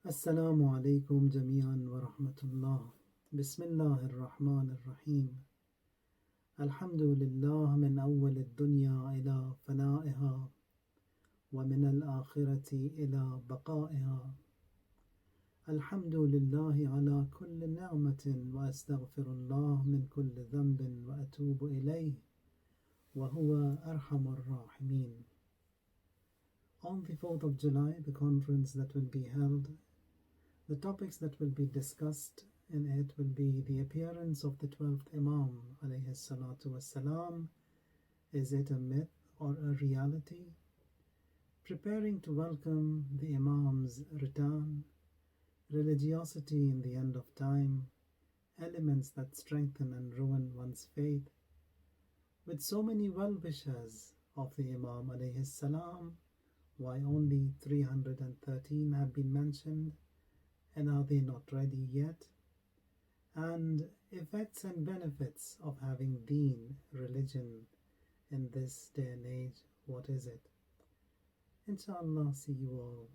السلام عليكم جميعا ورحمة الله. بسم الله الرحمن الرحيم. الحمد لله من أول الدنيا إلى فنائها ومن الآخرة إلى بقائها. الحمد لله على كل نعمة وأستغفر الله من كل ذنب وأتوب إليه وهو أرحم الراحمين. On the 4th of July, the conference that will be held, the topics that will be discussed in it will be the appearance of the 12th Imam alayhi salatu wassalam. Is it a myth or a reality? Preparing to welcome the Imam's return, religiosity in the end of time, elements that strengthen and ruin one's faith. With so many well-wishers of the Imam alayhi salam, why only 313 have been mentioned? And are they not ready yet? And effects and benefits of having deen, religion, in this day and age, what is it? Inshallah, see you all